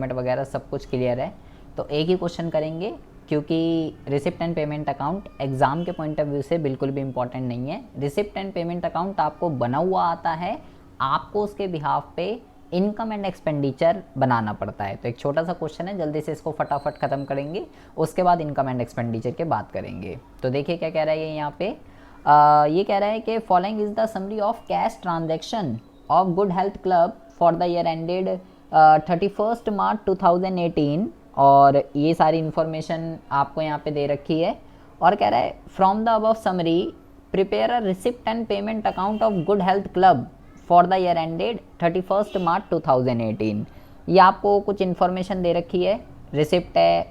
वगैरह सब कुछ क्लियर है। तो एक ही क्वेश्चन करेंगे, क्योंकि receipt and payment account exam के पॉइंट ऑफ व्यू से बिल्कुल भी इम्पॉर्टेंट नहीं है। रिसिप्ट एंड पेमेंट अकाउंट आपको बना हुआ आता है, आपको उसके बिहाफ पे इनकम एंड एक्सपेंडिचर बनाना पड़ता है। तो एक छोटा सा क्वेश्चन है, जल्दी से इसको फटाफट ख़त्म करेंगे, उसके बाद इनकम एंड एक्सपेंडिचर की बात करेंगे। तो देखिए क्या कह रहा है ये यहाँ पे, ये कह रहा है कि following is the summary of cash transaction of good health club for the year ended 31 मार्च 2018, और ये सारी इन्फॉर्मेशन आपको यहाँ पे दे रखी है। और कह रहा है from the above summary prepare a receipt and payment account of good health club for the year ended 31 मार्च 2018। ये आपको कुछ इन्फॉर्मेशन दे रखी है, रिसिप्ट है,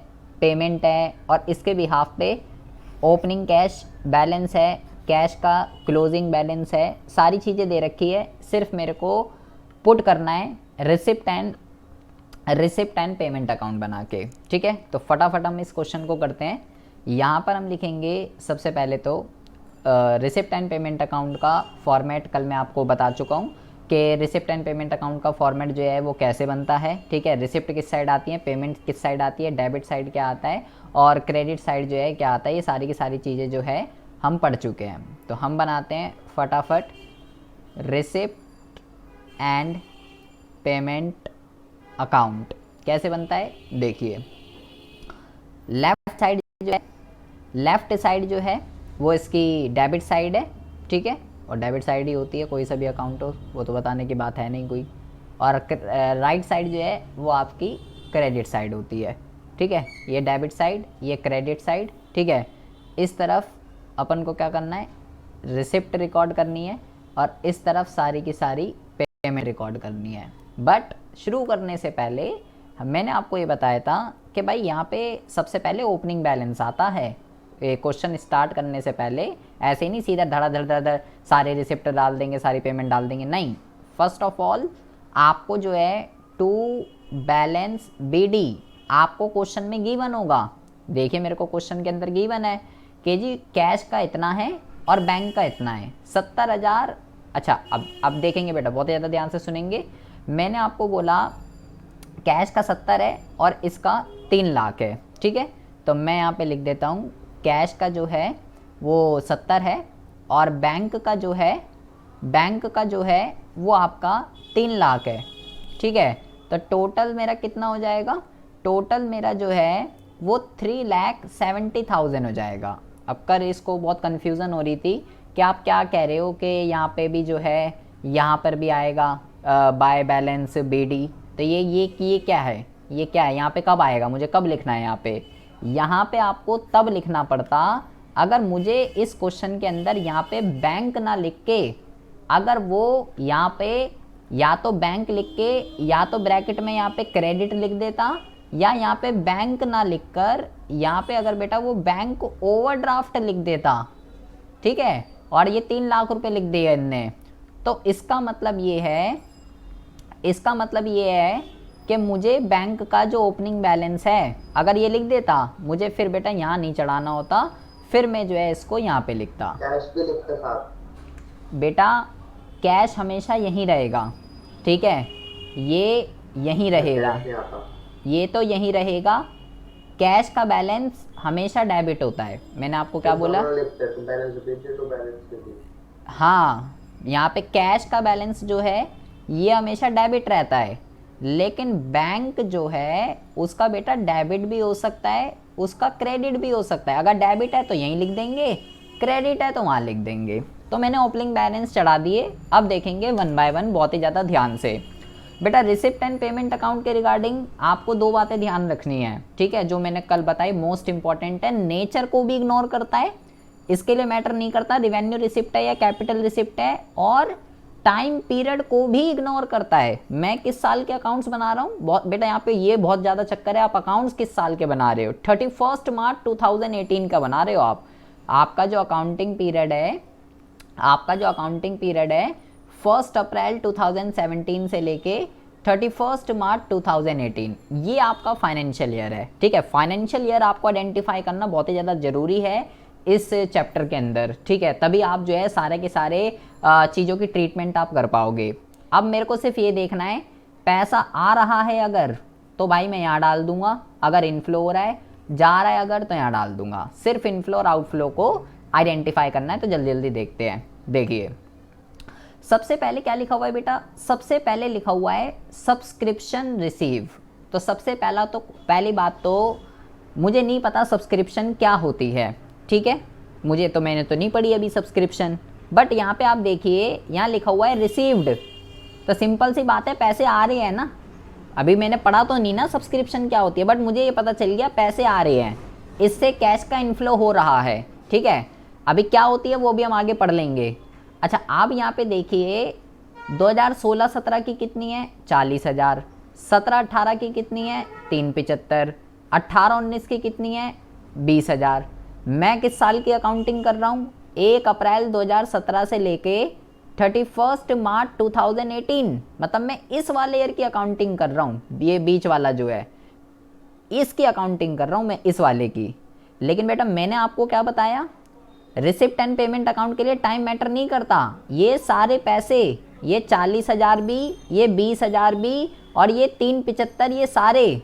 पेमेंट है, और इसके बिहाफ पे ओपनिंग कैश बैलेंस है, कैश का क्लोजिंग बैलेंस है, सारी चीज़ें दे रखी है। सिर्फ मेरे को पुट करना है रिसिप्ट एंड पेमेंट अकाउंट बना के, ठीक है। तो फटाफट हम इस क्वेश्चन को करते हैं। यहाँ पर हम लिखेंगे सबसे पहले तो रिसिप्ट एंड पेमेंट अकाउंट का फॉर्मेट कल मैं आपको बता चुका हूँ कि रिसिप्ट एंड पेमेंट अकाउंट का फॉर्मेट जो है वो कैसे बनता है, ठीक है। रिसिप्ट किस साइड आती है, पेमेंट किस साइड आती है, डेबिट साइड क्या आता है, और क्रेडिट साइड जो है क्या आता है, ये सारी की सारी चीज़ें जो है हम पढ़ चुके हैं। तो हम बनाते हैं फटाफट रिसिप्ट एंड पेमेंट अकाउंट। कैसे बनता है देखिए, लेफ्ट साइड जो है वो इसकी डेबिट साइड है, ठीक है, और डेबिट साइड ही होती है कोई सा भी अकाउंट हो, वो तो बताने की बात है नहीं कोई। और राइट साइड जो है वो आपकी क्रेडिट साइड होती है, ठीक है। ये डेबिट साइड, ये क्रेडिट साइड, ठीक है। इस तरफ अपन को क्या करना है, रिसिप्ट रिकॉर्ड करनी है, और इस तरफ सारी की सारी पेमेंट रिकॉर्ड करनी है। बट शुरू करने से पहले मैंने आपको ये बताया था कि भाई यहाँ पे सबसे पहले ओपनिंग बैलेंस आता है। क्वेश्चन स्टार्ट करने से पहले ऐसे ही नहीं सीधा धड़ सारे रिसिप्ट डाल देंगे, सारी पेमेंट डाल देंगे, नहीं। फर्स्ट ऑफ ऑल आपको जो है टू बैलेंस BD आपको क्वेश्चन में गिवन होगा। देखिए मेरे को क्वेश्चन के अंदर गिवन है कि जी कैश का इतना है और बैंक का इतना है, 70,000। अच्छा अब देखेंगे बेटा, बहुत ज़्यादा ध्यान से सुनेंगे। मैंने आपको बोला कैश का 70 है और इसका 3 लाख है, ठीक है। तो मैं यहाँ पे लिख देता हूँ कैश का जो है वो 70 है, और बैंक का जो है वो आपका 3 लाख है, ठीक है। तो टोटल मेरा कितना हो जाएगा, टोटल मेरा जो है वो 3,70,000 हो जाएगा। अब कर इसको बहुत कन्फ्यूज़न हो रही थी कि आप क्या कह रहे हो कि यहाँ पे भी जो है यहाँ पर भी आएगा बाय बैलेंस BD। तो ये क्या है, ये क्या है, यहाँ पे कब आएगा, मुझे कब लिखना है यहाँ पे आपको तब लिखना पड़ता अगर मुझे इस क्वेश्चन के अंदर यहाँ पे बैंक ना लिख के, अगर वो यहाँ पे या तो बैंक लिख के या तो ब्रैकेट में यहाँ पे क्रेडिट लिख देता, या यहाँ पे बैंक ना लिखकर यहाँ पे अगर बेटा वो बैंक ओवरड्राफ्ट लिख देता, ठीक है, और ये 3 लाख रुपए लिख दिए इनने। तो इसका मतलब ये है कि मुझे बैंक का जो ओपनिंग बैलेंस है अगर ये लिख देता, मुझे फिर बेटा यहाँ नहीं चढ़ाना होता, फिर मैं जो है इसको यहाँ पे लिखता। कैश भी लिखते साथ बेटा कैश हमेशा यहीं रहेगा, ठीक है, ये यहीं रहेगा, ये तो यहीं रहेगा। कैश का बैलेंस हमेशा डेबिट होता है। मैंने आपको क्या बोला, हाँ, यहाँ पे कैश का बैलेंस जो है ये हमेशा डेबिट रहता है, लेकिन बैंक जो है उसका बेटा डेबिट भी हो सकता है, उसका क्रेडिट भी हो सकता है। अगर डेबिट है तो यहीं लिख देंगे, क्रेडिट है तो वहाँ लिख देंगे। तो मैंने ओपनिंग बैलेंस चढ़ा दिए। अब देखेंगे 1 बाय 1 बहुत ही ज़्यादा ध्यान से। बेटा रिसिप्ट एंड पेमेंट अकाउंट के रिगार्डिंग आपको 2 बातें ध्यान रखनी है, ठीक है, जो मैंने कल बताई मोस्ट इंपॉर्टेंट है। नेचर को भी इग्नोर करता है, इसके लिए मैटर नहीं करता रिवेन्यू रिसिप्ट है या कैपिटल रिसिप्ट है, और टाइम पीरियड को भी इग्नोर करता है। मैं किस साल के अकाउंट्स बना रहा हूँ, बहुत बेटा यहाँ पे ये बहुत ज़्यादा चक्कर है, आप अकाउंट्स किस साल के बना रहे हो, 31 मार्च 2018 का बना रहे हो आप। आपका जो अकाउंटिंग पीरियड है 1 अप्रैल 2017 से लेके 31 मार्च 2018, ये आपका फाइनेंशियल ईयर है, ठीक है। फाइनेंशियल ईयर आपको आइडेंटिफाई करना बहुत ही ज़्यादा ज़रूरी है इस चैप्टर के अंदर, ठीक है, तभी आप जो है सारे के सारे चीज़ों की ट्रीटमेंट आप कर पाओगे। अब मेरे को सिर्फ ये देखना है पैसा आ रहा है, अगर तो भाई मैं यहाँ डाल दूंगा, अगर इनफ्लो हो रहा है, जा रहा है अगर, तो यहाँ डाल दूंगा। सिर्फ इनफ्लो और आउटफ्लो को आइडेंटिफाई करना है। तो जल्दी जल्दी देखते हैं। देखिए सबसे पहले क्या लिखा हुआ है बेटा, सबसे पहले लिखा हुआ है सब्सक्रिप्शन रिसीव। तो सबसे पहली बात तो मुझे नहीं पता सब्सक्रिप्शन क्या होती है, ठीक है, मैंने तो नहीं पढ़ी अभी सब्सक्रिप्शन। बट यहाँ पे आप देखिए, यहाँ लिखा हुआ है रिसीव्ड, तो सिंपल सी बात है पैसे आ रहे हैं ना। अभी मैंने पढ़ा तो नहीं ना सब्सक्रिप्शन क्या होती है, बट मुझे ये पता चल गया पैसे आ रहे हैं, इससे कैश का इनफ्लो हो रहा है, ठीक है। अभी क्या होती है वो भी हम आगे पढ़ लेंगे। अच्छा आप यहाँ पे देखिए 2016-17 की कितनी है 40,000, 17-18 की कितनी है 375, 18-19 की कितनी है 20,000। मैं किस साल की अकाउंटिंग कर रहा हूँ, 1 अप्रैल 2017 से लेके 31 मार्च 2018, मतलब मैं इस वाले ईयर की अकाउंटिंग कर रहा हूँ। ये बीच वाला जो है इसकी अकाउंटिंग कर रहा हूँ मैं, इस वाले की। लेकिन बेटा मैंने आपको क्या बताया, रिसिप्ट एंड पेमेंट अकाउंट के लिए टाइम मैटर नहीं करता। ये सारे पैसे, ये 40,000 भी, ये 20,000 भी, और ये 375,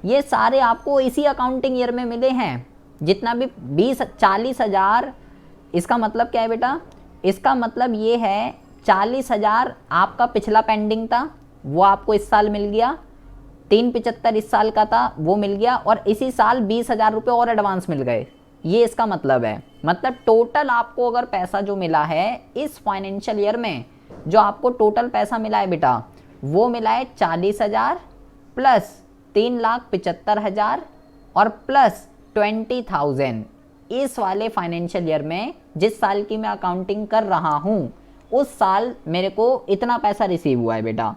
ये सारे आपको इसी अकाउंटिंग ईयर में मिले हैं। जितना भी 40,000, इसका मतलब क्या है बेटा, इसका मतलब ये है 40,000 आपका पिछला पेंडिंग था, वो आपको इस साल मिल गया, 375 इस साल का था, वो मिल गया, और इसी साल 20,000 रुपये और एडवांस मिल गए। ये इसका मतलब है। मतलब टोटल आपको अगर पैसा जो मिला है इस फाइनेंशियल ईयर में, जो आपको टोटल पैसा मिला है बेटा, वो मिला है 40,000 प्लस 3,75,000 और प्लस 20,000। इस वाले फाइनेंशियल ईयर में जिस साल की मैं अकाउंटिंग कर रहा हूँ, उस साल मेरे को इतना पैसा रिसीव हुआ है बेटा।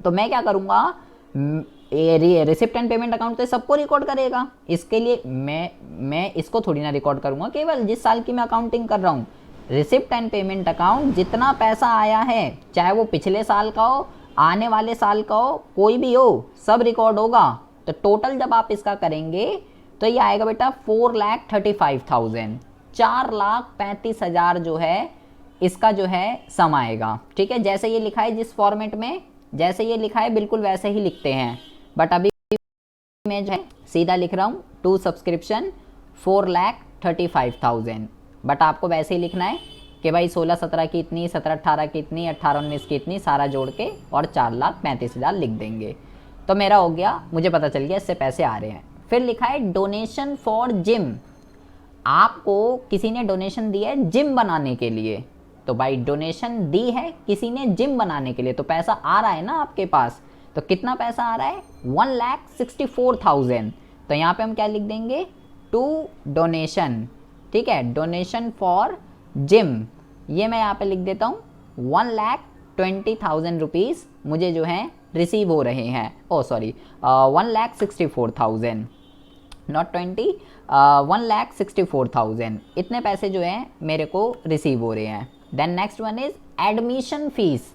तो मैं क्या करूँगा, रिसिप्ट एंड पेमेंट अकाउंट तो सबको रिकॉर्ड करेगा, इसके लिए मैं इसको थोड़ी ना रिकॉर्ड करूँगा केवल जिस साल की मैं अकाउंटिंग कर रहा हूँ। रिसिप्ट एंड पेमेंट अकाउंट जितना पैसा आया है, चाहे वो पिछले साल का हो, आने वाले साल का हो, कोई भी हो, सब रिकॉर्ड होगा। तो टोटल जब आप इसका करेंगे तो ये आएगा बेटा 4,35,000, 4,35,000 जो है इसका जो है सम आएगा, ठीक है। जैसे ये लिखा है जिस फॉर्मेट में, जैसे ये लिखा है बिल्कुल वैसे ही लिखते हैं। बट अभी मैं जो है सीधा लिख रहा हूँ टू सब्सक्रिप्शन 4,35,000। बट आपको वैसे ही लिखना है कि भाई 16-17 की इतनी, 17-18 की इतनी, 18-19 की इतनी, सारा जोड़ के और 4,35,000 लिख देंगे। तो मेरा हो गया, मुझे पता चल गया इससे पैसे आ रहे हैं। फिर लिखा है डोनेशन फॉर जिम, आपको किसी ने डोनेशन दी है जिम बनाने के लिए। तो भाई डोनेशन दी है किसी ने जिम बनाने के लिए, तो पैसा आ रहा है ना आपके पास। तो कितना पैसा आ रहा है 1,64,000। तो यहाँ पे हम क्या लिख देंगे, टू डोनेशन, ठीक है, डोनेशन फॉर जिम। ये मैं यहाँ पे लिख देता हूँ 1,20,000 रुपीज़ मुझे जो है रिसीव हो रहे हैं। ओ सॉरी 1,64,000 नॉट 20, 1,64,000 इतने पैसे जो हैं मेरे को रिसीव हो रहे हैं। Then next one is admission fees.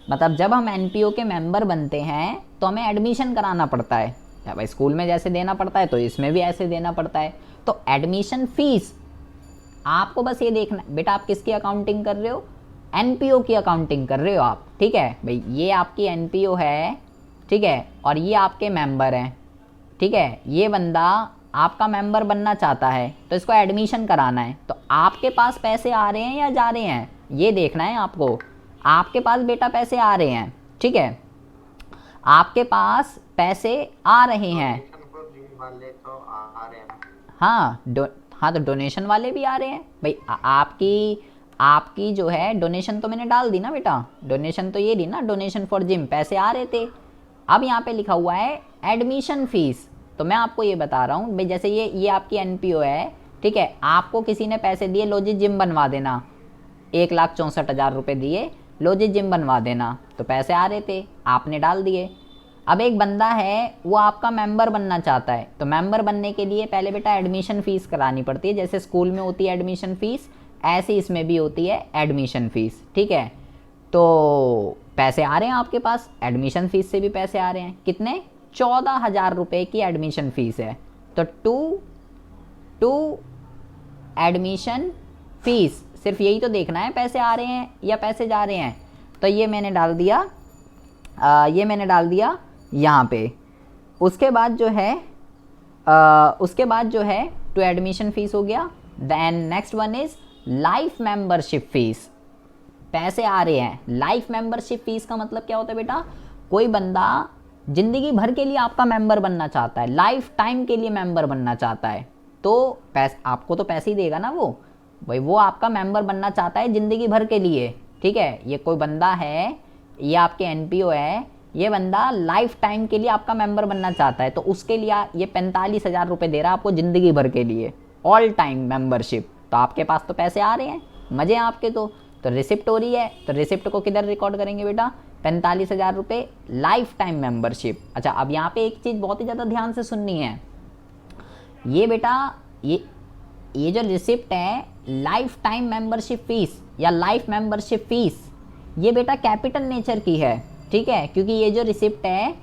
मतलब जब हम एनपीओ के मेंबर बनते हैं तो हमें एडमिशन कराना पड़ता है, या भाई स्कूल में जैसे देना पड़ता है तो इसमें भी ऐसे देना पड़ता है। तो एडमिशन फीस आपको बस ये देखना बेटा, आप किसकी अकाउंटिंग कर रहे हो, एनपीओ की अकाउंटिंग कर रहे हो आप, ठीक है भाई। ये आपकी एनपीओ है, ठीक है, और ये आपके मेंबर हैं, ठीक है। ये बंदा आपका मेंबर बनना चाहता है तो इसको एडमिशन कराना है। तो आपके पास पैसे आ रहे हैं या जा रहे हैं, ये देखना है आपको। आपके पास बेटा पैसे आ रहे हैं, ठीक है, आपके पास पैसे आ रहे हैं। वाले तो आ रहे हैं। हाँ तो डोनेशन वाले भी आ रहे हैं भाई। आपकी जो है डोनेशन तो मैंने डाल दी ना बेटा, डोनेशन तो ये दी ना, डोनेशन फॉर जिम, पैसे आ रहे थे। अब यहाँ पे लिखा हुआ है एडमिशन फीस। तो मैं आपको ये बता रहा हूँ भाई, जैसे ये आपकी एनपीओ है, ठीक है, आपको किसी ने पैसे दिए, लो जी जिम बनवा देना, 1,64,000 रुपये दिए, लो जी जिम बनवा देना, तो पैसे आ रहे थे, आपने डाल दिए। अब एक बंदा है वो आपका मेंबर बनना चाहता है, तो मेंबर बनने के लिए पहले बेटा एडमिशन फ़ीस करानी पड़ती है। जैसे स्कूल में होती है एडमिशन फ़ीस, ऐसे इसमें भी होती है एडमिशन फ़ीस, ठीक है। तो पैसे आ रहे हैं आपके पास, एडमिशन फ़ीस से भी पैसे आ रहे हैं। कितने, 14,000 रुपये की एडमिशन फ़ीस है। तो टू एडमिशन फ़ीस, सिर्फ यही तो देखना है पैसे आ रहे हैं या पैसे जा रहे हैं। तो ये मैंने डाल दिया, यहाँ पे उसके बाद जो है टू एडमिशन फीस हो गया। Then next one is life membership fees, पैसे आ रहे हैं। लाइफ मेंबरशिप फीस का मतलब क्या होता है बेटा, कोई बंदा जिंदगी भर के लिए आपका मेंबर बनना चाहता है, लाइफ टाइम के लिए मेंबर बनना चाहता है, तो आपको तो पैसे ही देगा ना वो भाई, वो आपका मेंबर बनना चाहता है जिंदगी भर के लिए, ठीक है। ये कोई बंदा है, ये आपके एनपीओ है, ये बंदा लाइफ टाइम के लिए आपका मेंबर बनना चाहता है, तो उसके लिए ये 45,000 रुपये दे रहा है आपको जिंदगी भर के लिए, ऑल टाइम मेंबरशिप। तो आपके पास तो पैसे आ रहे हैं, मजे हैं आपके तो रिसिप्ट हो रही है, तो रिसिप्ट को किधर रिकॉर्ड करेंगे बेटा, 45,000 रुपये लाइफ टाइम मेंबरशिप। अच्छा, अब यहाँ पे एक चीज़ बहुत ही ज़्यादा ध्यान से सुननी है, ये बेटा ये जो रिसिप्ट है लाइफ टाइम मेंबरशिप फीस या लाइफ मेंबरशिप फीस, ये बेटा कैपिटल नेचर की है, ठीक है। क्योंकि ये जो रिसिप्ट है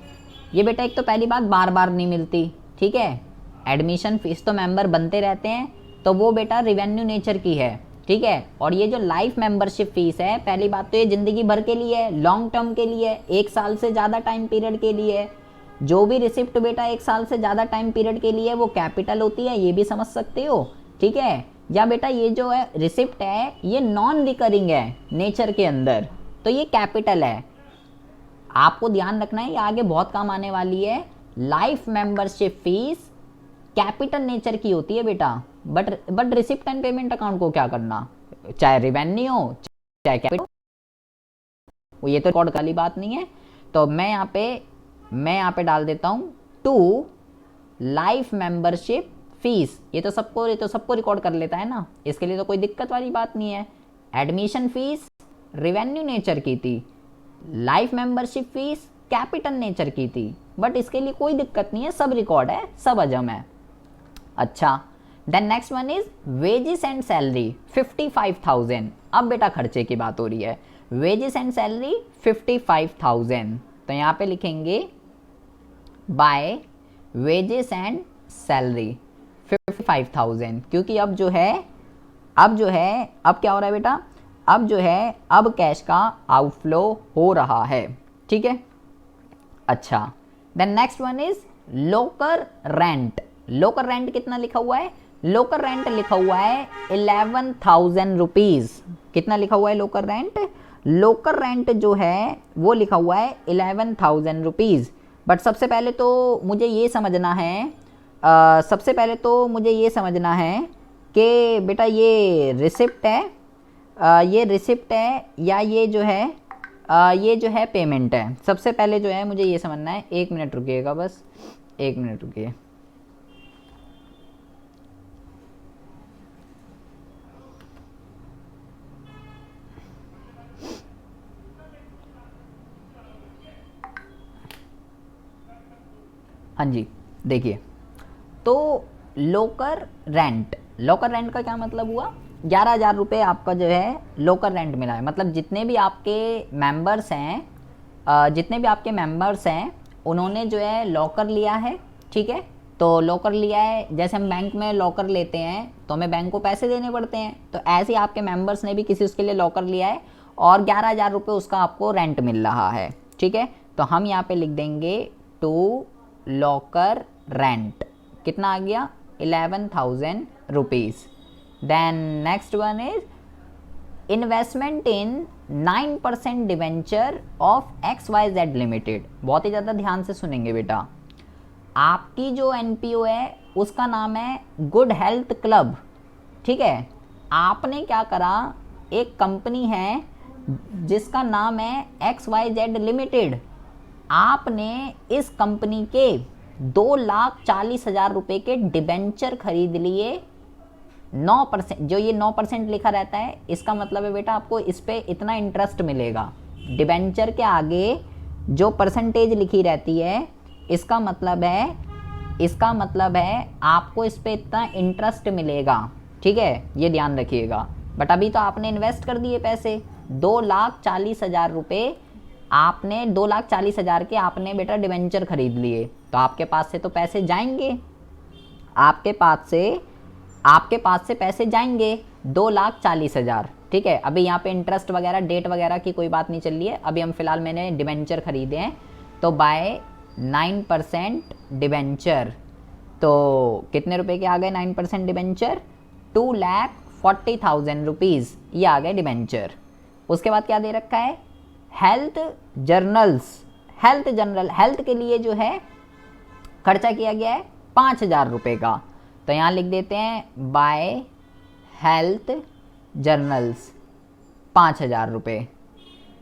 ये बेटा एक तो पहली बात बार बार नहीं मिलती, ठीक है। एडमिशन फीस तो मेंबर बनते रहते हैं, तो वो बेटा रिवेन्यू नेचर की है, ठीक है। और ये जो लाइफ मेंबरशिप फीस है, पहली बात तो ये ज़िंदगी भर के लिए है, लॉन्ग टर्म के लिए, 1 साल से ज़्यादा टाइम पीरियड के लिए। जो भी रिसिप्ट बेटा 1 साल से ज़्यादा टाइम पीरियड के लिए वो कैपिटल होती है, ये भी समझ सकते हो, ठीक है। या बेटा ये जो है रिसिप्ट है ये नॉन रिकरिंग है नेचर के अंदर, तो ये कैपिटल है। आपको ध्यान रखना है, ये आगे बहुत काम आने वाली है। Life membership fees capital nature की होती है बेटा, but receipt and payment account को क्या करना, चाहे रिवेन्यू हो चाहे कैपिटल, ये तो रिकॉर्ड वाली बात नहीं है। तो मैं यहाँ पे डाल देता हूँ टू लाइफ मेंबरशिप फीस, ये तो सबको रिकॉर्ड कर लेता है ना, इसके लिए तो कोई दिक्कत वाली बात नहीं है। एडमिशन फीस रिवेन्यू नेचर की थी, life membership fees capital nature की थी, बट इसके लिए कोई दिक्कत नहीं है, सब रिकॉर्ड है, सब हजम है। अच्छा, then next one is wages and salary 55,000। अब बेटा खर्चे की बात हो रही है, वेजेस एंड सैलरी 55,000, तो यहाँ पे लिखेंगे बाय वेजेस एंड सैलरी 55,000, क्योंकि अब क्या हो रहा है बेटा, अब कैश का आउटफ्लो हो रहा है, ठीक है। अच्छा, then next one is locker rent. Locker rent कितना लिखा हुआ है, लोकर रेंट लिखा हुआ है 11,000 रुपीज़। कितना लिखा हुआ है लोकर रेंट, लोकर रेंट जो है वो लिखा हुआ है 11,000 रुपीज़। बट सबसे पहले तो मुझे ये समझना है कि बेटा ये रिसिप्ट है या ये जो है पेमेंट है। सबसे पहले जो है मुझे ये समझना है, 1 मिनट रुकिएगा, बस 1 मिनट रुकिए। हाँ जी, देखिए, तो लोकर रेंट का क्या मतलब हुआ, 11,000 रुपये आपका जो है लोकर रेंट मिला है। मतलब जितने भी आपके मेंबर्स हैं उन्होंने जो है लॉकर लिया है, ठीक है। तो लॉकर लिया है, जैसे हम बैंक में लॉकर लेते हैं तो हमें बैंक को पैसे देने पड़ते हैं, तो ऐसे ही आपके मेंबर्स ने भी किसी उसके लिए लॉकर लिया है और 11,000 रुपये उसका आपको रेंट मिल रहा है, ठीक है। तो हम यहाँ पे लिख देंगे टू लॉकर रेंट, कितना आ गया 11,000 rupees. Then next one is investment in 9% debenture of XYZ limited. बहुत ही ज़्यादा ध्यान से सुनेंगे बेटा, आपकी जो एनपीओ है उसका नाम है गुड हेल्थ क्लब, ठीक है। आपने क्या करा, एक कंपनी है जिसका नाम है XYZ लिमिटेड, आपने इस कंपनी के 2,40,000 रुपये के डिबेंचर खरीद लिए 9%। जो ये 9% लिखा रहता है, इसका मतलब है बेटा आपको इस पर इतना इंटरेस्ट मिलेगा। डिबेंचर के आगे जो परसेंटेज लिखी रहती है, इसका मतलब है आपको इस पर इतना इंटरेस्ट मिलेगा, ठीक है, ये ध्यान रखिएगा। बट अभी तो आपने इन्वेस्ट कर दिए पैसे 2,40,000 रुपये, आपने 2,40,000 के आपने बेटा डिबेंचर खरीद लिए, तो आपके पास से तो पैसे जाएंगे, आपके पास से पैसे जाएंगे 2,40,000, ठीक है। अभी यहाँ पे इंटरेस्ट वगैरह डेट वगैरह की कोई बात नहीं चल रही है, अभी हम फिलहाल मैंने डिबेंचर खरीदे हैं, तो बाय 9% डिबेंचर, तो कितने रुपए के आ गए 9% डिबेंचर, 2,40,000 रुपीज़, ये आ गए डिबेंचर। उसके बाद क्या दे रखा है, health journals, health general, health के लिए जो है खर्चा किया गया है 5,000 रुपये का, तो यहाँ लिख देते हैं बाय हेल्थ जर्नल्स 5,000 रुपये।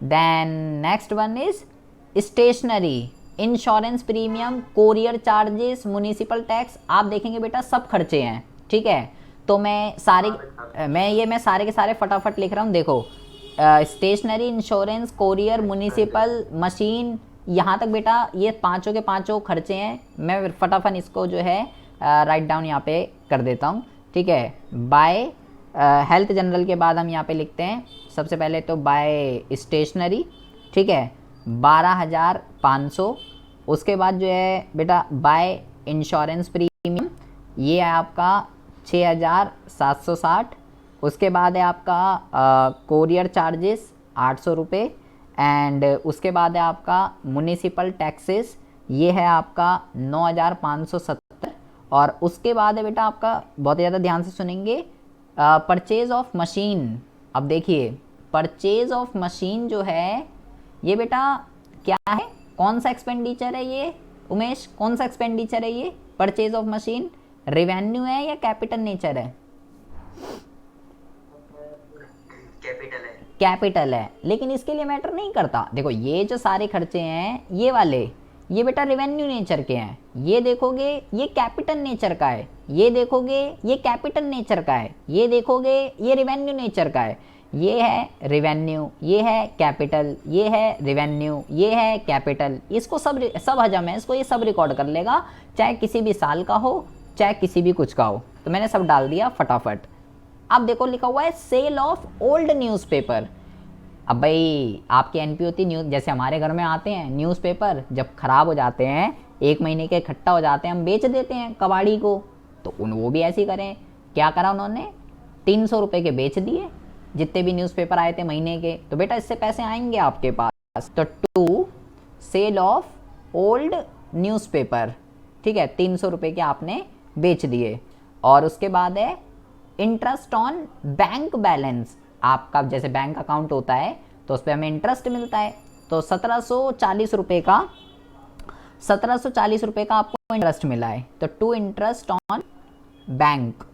Then next one is stationery, insurance premium, courier charges, municipal tax, आप देखेंगे बेटा सब खर्चे हैं, ठीक है। तो मैं सारे के सारे फटाफट लिख रहा हूँ, देखो stationery, insurance, courier, municipal, machine, यहाँ तक बेटा ये पांचों के पांचों खर्चे हैं। मैं फटाफट इसको जो है राइट डाउन यहाँ पे कर देता हूँ, ठीक है। बाय हेल्थ जनरल के बाद हम यहाँ पे लिखते हैं सबसे पहले तो बाय स्टेशनरी, ठीक है, 12,500। उसके बाद जो है बेटा बाय इंश्योरेंस प्रीमियम, ये है आपका 6,760। उसके बाद है आपका कोरियर चार्जेस 800 रुपये, एंड उसके बाद है आपका म्युनिसिपल टैक्सेस, ये है आपका 9,570। और उसके बाद है बेटा आपका, बहुत ज़्यादा ध्यान से सुनेंगे, परचेज ऑफ मशीन। अब देखिए परचेज ऑफ मशीन जो है ये बेटा क्या है, कौन सा एक्सपेंडिचर है ये उमेश, कौन सा एक्सपेंडिचर है ये, परचेज ऑफ मशीन, रेवेन्यू है या कैपिटल नेचर है, कैपिटल है, कैपिटल है, लेकिन इसके लिए मैटर नहीं करता। देखो ये जो सारे खर्चे हैं ये वाले, ये बेटा रेवेन्यू नेचर के हैं, ये देखोगे ये कैपिटल नेचर का है, ये देखोगे ये कैपिटल नेचर का है, ये देखोगे ये रेवेन्यू नेचर का है। ये है रेवेन्यू, ये है कैपिटल, ये है रेवेन्यू, ये है कैपिटल, इसको सब हजम है, इसको ये सब रिकॉर्ड कर लेगा, चाहे किसी भी साल का हो चाहे किसी भी कुछ का हो। तो मैंने सब डाल दिया फटाफट। अब देखो लिखा हुआ है सेल ऑफ ओल्ड न्यूज़पेपर। अब भाई आपकी एनपी होती न्यूज़, जैसे हमारे घर में आते हैं न्यूज़पेपर, जब ख़राब हो जाते हैं 1 महीने के इकट्ठा हो जाते हैं, हम बेच देते हैं कबाड़ी को, तो वो भी ऐसे ही करें। क्या करा उन्होंने, 300 रुपये के बेच दिए जितने भी न्यूज़पेपर आए थे महीने के, तो बेटा इससे पैसे आएंगे आपके पास। तो to sale of old newspaper, ठीक है, 300 रुपये के आपने बेच दिए। और उसके बाद है इंटरेस्ट ऑन बैंक बैलेंस, आपका जैसे बैंक अकाउंट होता है तो उस पर हमें इंटरेस्ट मिलता है, तो 1740 रुपये का 1740 रुपये का आपको इंटरेस्ट मिला है, तो टू इंटरेस्ट ऑन बैंक,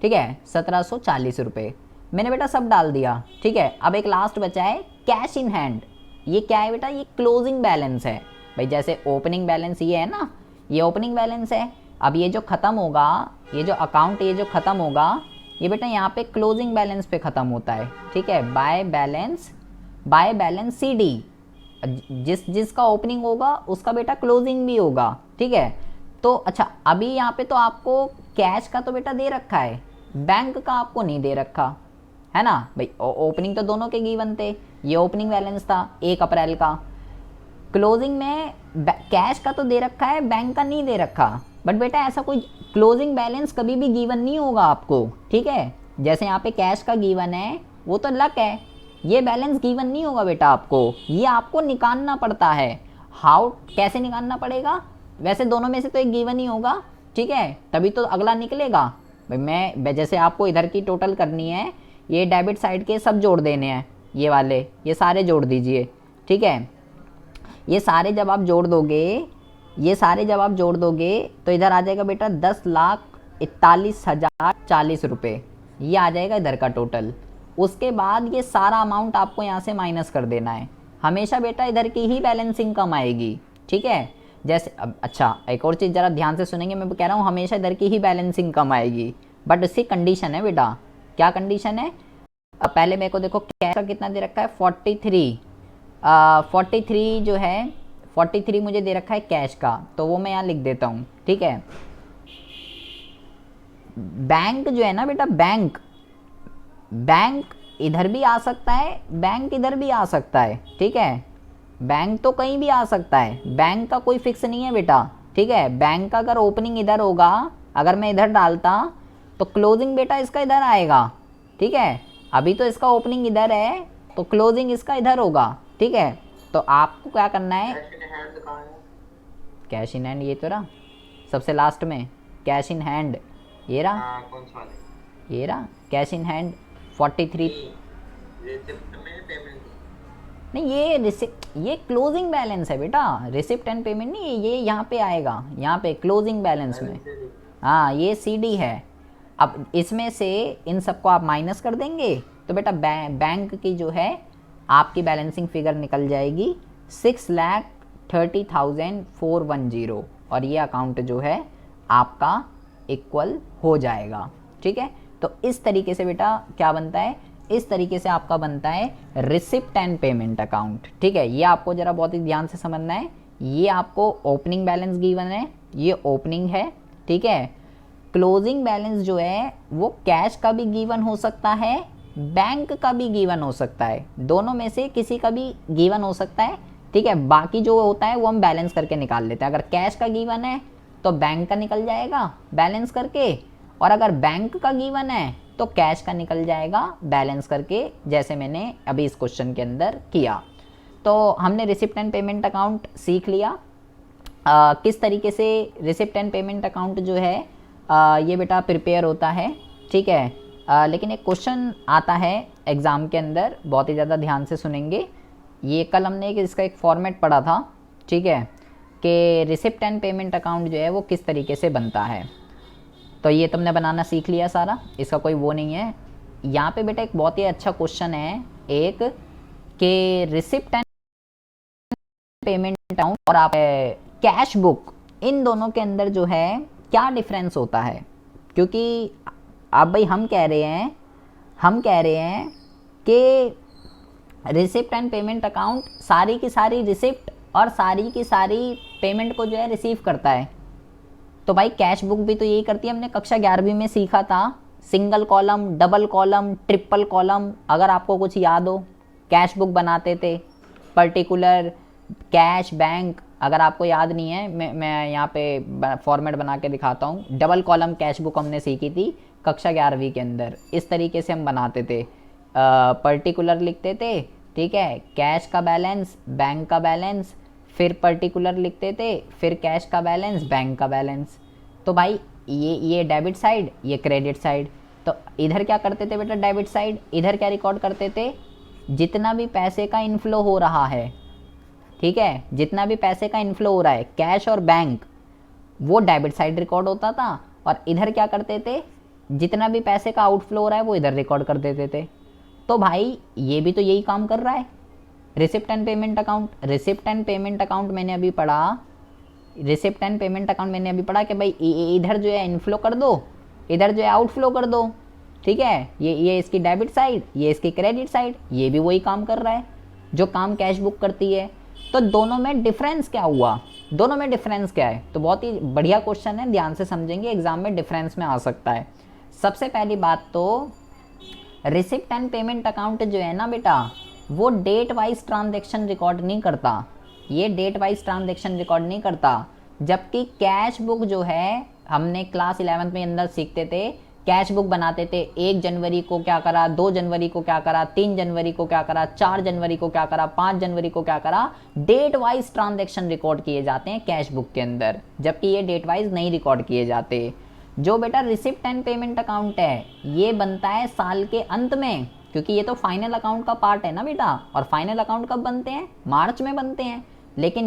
ठीक है, 1740 रुपये मैंने बेटा सब डाल दिया, ठीक है। अब एक लास्ट बचा है कैश इन हैंड, ये क्या है बेटा, ये क्लोजिंग बैलेंस है भाई, जैसे ओपनिंग बैलेंस ये है ना, ये ओपनिंग बैलेंस है। अब ये जो ख़त्म होगा, ये जो अकाउंट ये जो ख़त्म होगा, ये बेटा यहाँ पे क्लोजिंग बैलेंस पे ख़त्म होता है, ठीक है। बाय बैलेंस CD, जिसका ओपनिंग होगा उसका बेटा क्लोजिंग भी होगा, ठीक है। तो अच्छा अभी यहाँ पे तो आपको कैश का तो बेटा दे रखा है, बैंक का आपको नहीं दे रखा है ना भाई, ओपनिंग तो दोनों के गिवन थे, ये ओपनिंग बैलेंस था 1 अप्रैल का, क्लोजिंग में कैश का तो दे रखा है, बैंक का नहीं दे रखा। बट बेटा ऐसा कोई क्लोजिंग बैलेंस कभी भी गिवन नहीं होगा आपको, ठीक है। जैसे यहाँ पे कैश का गिवन है वो तो लक है, ये बैलेंस गिवन नहीं होगा बेटा आपको, ये आपको निकालना पड़ता है। हाउ, कैसे निकालना पड़ेगा, वैसे दोनों में से तो एक गिवन ही होगा, ठीक है, तभी तो अगला निकलेगा भाई। मैं जैसे आपको इधर की टोटल करनी है, ये डेबिट साइड के सब जोड़ देने हैं, ये वाले ये सारे जोड़ दीजिए, ठीक है। ये सारे जब आप जोड़ दोगे, ये सारे जब आप जोड़ दोगे तो इधर आ जाएगा बेटा 10,41,040 रुपये, ये आ जाएगा इधर का टोटल। उसके बाद ये सारा अमाउंट आपको यहाँ से माइनस कर देना है, हमेशा बेटा इधर की ही बैलेंसिंग कम आएगी, ठीक है। जैसे अब अच्छा एक और चीज़ ज़रा ध्यान से सुनेंगे, मैं कह रहा हूँ हमेशा इधर की ही बैलेंसिंग कम आएगी, बट इसकी कंडीशन है बेटा, क्या कंडीशन है, पहले मेरे को देखो कैश का कितना दे रखा है 43 जो है 43 मुझे दे रखा है कैश का, तो वो मैं यहाँ लिख देता हूँ, ठीक है। बैंक जो है ना बेटा, बैंक इधर भी आ सकता है, बैंक इधर भी आ सकता है, ठीक है। बैंक तो कहीं भी आ सकता है, बैंक का कोई फिक्स नहीं है बेटा, ठीक है। बैंक का अगर ओपनिंग इधर होगा, अगर मैं इधर डालता तो क्लोजिंग बेटा इसका इधर आएगा, ठीक है। अभी तो इसका ओपनिंग इधर है तो क्लोजिंग इसका इधर होगा, ठीक है। तो आपको क्या करना है, कैश इन हैंड ये तो रहा, सबसे लास्ट में कैश इन हैंड, ये रहा, हाँ कौन सा वाले? ये रहा कैश इन हैंड 43। रिसिप्ट में पेमेंट। नहीं ये क्लोजिंग बैलेंस है बेटा, रिसिप्ट एंड पेमेंट नहीं, ये यहाँ पे आएगा, यहाँ पे क्लोजिंग बैलेंस में। हाँ ये सीडी है। अब इसमें से इन सबको आप माइनस कर देंगे तो बेटा बैंक की जो है आपकी बैलेंसिंग फिगर निकल जाएगी 6,30,410 और ये अकाउंट जो है आपका इक्वल हो जाएगा। ठीक है, तो इस तरीके से बेटा क्या बनता है, इस तरीके से आपका बनता है रिसिप्ट एंड पेमेंट अकाउंट। ठीक है, ये आपको ज़रा बहुत ही ध्यान से समझना है। ये आपको ओपनिंग बैलेंस गिवन है, ये ओपनिंग है। ठीक है, क्लोजिंग बैलेंस जो है वो कैश का भी गिवन हो सकता है, बैंक का भी गिवन हो सकता है, दोनों में से किसी का भी गिवन हो सकता है। ठीक है, बाकी जो होता है वो हम बैलेंस करके निकाल लेते हैं। अगर कैश का गिवन है तो बैंक का निकल जाएगा बैलेंस करके, और अगर बैंक का गिवन है तो कैश का निकल जाएगा बैलेंस करके, जैसे मैंने अभी इस क्वेश्चन के अंदर किया। तो हमने रिसिप्ट एंड पेमेंट अकाउंट सीख लिया। किस तरीके से रिसिप्ट एंड पेमेंट अकाउंट जो है ये बेटा प्रिपेयर होता है। ठीक है, लेकिन एक क्वेश्चन आता है एग्ज़ाम के अंदर, बहुत ही ज़्यादा ध्यान से सुनेंगे। ये कल हमने इसका एक फॉर्मेट पढ़ा था। ठीक है, कि रिसिप्ट एंड पेमेंट अकाउंट जो है वो किस तरीके से बनता है, तो ये तुमने बनाना सीख लिया सारा, इसका कोई वो नहीं है। यहाँ पे बेटा एक बहुत ही अच्छा क्वेश्चन है एक, कि रिसिप्ट एंड पेमेंट अकाउंट और आप कैश बुक, इन दोनों के अंदर जो है क्या डिफरेंस होता है। क्योंकि अब भाई हम कह रहे हैं कि रिसिप्ट एंड पेमेंट अकाउंट सारी की सारी रिसिप्ट और सारी की सारी पेमेंट को जो है रिसीव करता है। तो भाई कैश बुक भी तो यही करती है, हमने कक्षा 11वीं में सीखा था, single column, double column, triple column. अगर आपको कुछ याद हो, कैश बुक बनाते थे पर्टिकुलर कैश बैंक। अगर आपको याद नहीं है, मैं यहाँ पे फॉर्मेट बना के दिखाता हूँ। डबल कॉलम कैश बुक हमने सीखी थी कक्षा 11वीं के अंदर। इस तरीके से हम बनाते थे, पर्टिकुलर लिखते थे। ठीक है, कैश का बैलेंस, बैंक का बैलेंस, फिर पर्टिकुलर लिखते थे, फिर कैश का बैलेंस, बैंक का बैलेंस। तो भाई ये डेबिट साइड, ये क्रेडिट साइड। तो इधर क्या करते थे बेटा, डेबिट साइड, इधर क्या रिकॉर्ड करते थे, जितना भी पैसे का इनफ्लो हो रहा है। ठीक है, जितना भी पैसे का इनफ्लो हो रहा है कैश और बैंक, वो डेबिट साइड रिकॉर्ड होता था। और इधर क्या करते थे, जितना भी पैसे का आउटफ्लो हो रहा है वो इधर रिकॉर्ड कर देते थे। तो भाई ये भी तो यही काम कर रहा है, receipt and payment account. Receipt and payment account मैंने अभी पढ़ा, रिसिप्ट एंड पेमेंट अकाउंट मैंने अभी पढ़ा कि भाई इधर जो है इनफ्लो कर दो, इधर जो है आउटफ्लो कर दो। ठीक है, ये इसकी डेबिट साइड, ये इसकी क्रेडिट साइड, ये भी वही काम कर रहा है जो काम कैश बुक करती है। तो दोनों में डिफरेंस क्या हुआ, दोनों में डिफरेंस क्या है। तो बहुत ही बढ़िया क्वेश्चन है, ध्यान से समझेंगे, एग्जाम में डिफरेंस में आ सकता है। सबसे पहली बात तो रिसिप्ट एंड पेमेंट अकाउंट जो है ना बेटा, वो डेट वाइज ट्रांजैक्शन रिकॉर्ड नहीं करता, ये डेट वाइज ट्रांजैक्शन रिकॉर्ड नहीं करता। जबकि कैश बुक जो है, हमने क्लास 11th में अंदर सीखते थे, कैश बुक बनाते थे, 1 जनवरी को क्या करा, 2 जनवरी को क्या करा, 3 जनवरी को क्या करा, 4 जनवरी को क्या करा, 5 जनवरी को क्या करा। डेट वाइज ट्रांजैक्शन रिकॉर्ड किए जाते हैं कैश बुक के अंदर, जबकि ये डेट वाइज नहीं रिकॉर्ड किए जाते। जो बेटा रिसिप्ट एंड पेमेंट अकाउंट है, ये बनता है साल के अंत में, क्योंकि ये तो फाइनल अकाउंट का पार्ट है ना बेटा। और फाइनल अकाउंट कब बनते हैं, मार्च में बनते हैं। लेकिन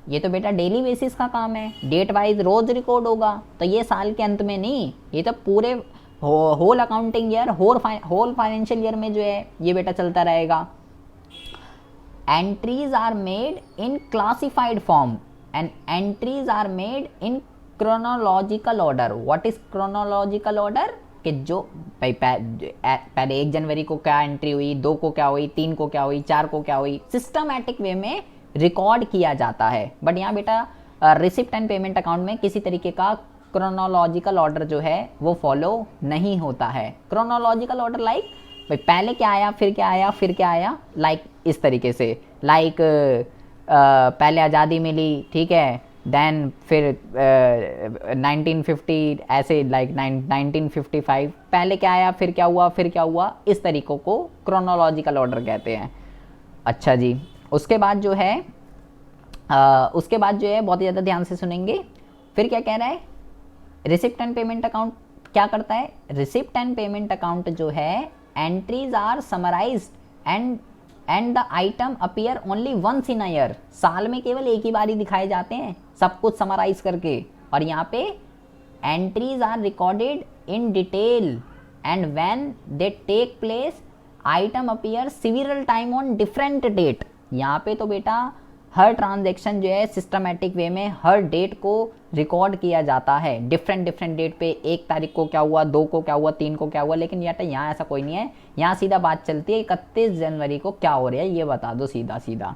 ये तो बेटा डेली बेसिस का काम है, डेट वाइज रोज रिकॉर्ड होगा। तो ये साल के अंत में नहीं, ये तो पूरे whole accounting year, whole financial year में जो है ये बेटा चलता रहेगा। Entries are made in classified form and entries are made in chronological order. What is chronological order, कि जो भाई पहले 1 जनवरी को क्या एंट्री हुई, 2 को क्या हुई, 3 को क्या हुई, 4 को क्या हुई, सिस्टमैटिक वे में रिकॉर्ड किया जाता है। बट यहाँ बेटा रिसिप्ट एंड पेमेंट अकाउंट में किसी तरीके का क्रोनोलॉजिकल ऑर्डर जो है वो फॉलो नहीं होता है। क्रोनोलॉजिकल ऑर्डर लाइक भाई पहले क्या आया, फिर क्या आया, फिर क्या आया, लाइक इस तरीके से। लाइक पहले आज़ादी मिली, ठीक है, देन फिर 1950 ऐसे, लाइक 1955 पहले क्या आया, फिर क्या हुआ, फिर क्या हुआ, इस तरीक़ों को क्रोनोलॉजिकल ऑर्डर कहते हैं। अच्छा जी, उसके बाद जो है बहुत ही ज़्यादा ध्यान से सुनेंगे, फिर क्या कह रहा है, रिसिप्ट एंड पेमेंट अकाउंट क्या करता है, रिसिप्ट एंड पेमेंट अकाउंट जो है entries are summarised and the item appear only once in a year, साल में केवल एक ही बार ही दिखाए जाते हैं सब कुछ समराइज करके। और यहाँ पे entries are recorded in detail and when they take place item appear several time on different date. यहाँ पे तो बेटा हर ट्रांजैक्शन जो है सिस्टमेटिक वे में हर डेट को रिकॉर्ड किया जाता है, डिफरेंट डेट पे, 1 तारीख को क्या हुआ, 2 को क्या हुआ, 3 को क्या हुआ। लेकिन यहाँ ऐसा कोई नहीं है, यहाँ सीधा बात चलती है 31 जनवरी को क्या हो रहा है ये बता दो सीधा सीधा।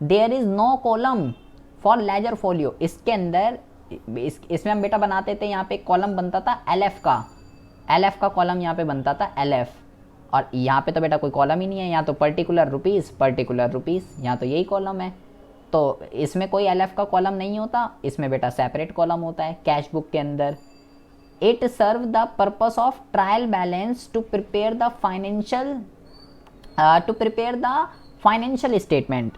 There is no column for ledger folio, इसके अंदर इसमें हम बेटा बनाते थे, यहाँ पे कॉलम बनता था एल एफ का कॉलम यहाँ पे बनता था LF, और यहाँ पे तो बेटा कोई कॉलम ही नहीं है, यहाँ तो पर्टिकुलर रुपीज़, यहाँ तो यही कॉलम है। तो इसमें कोई LF का कॉलम नहीं होता, इसमें बेटा सेपरेट कॉलम होता है कैश बुक के अंदर। It serve the purpose of trial balance to prepare the financial statement.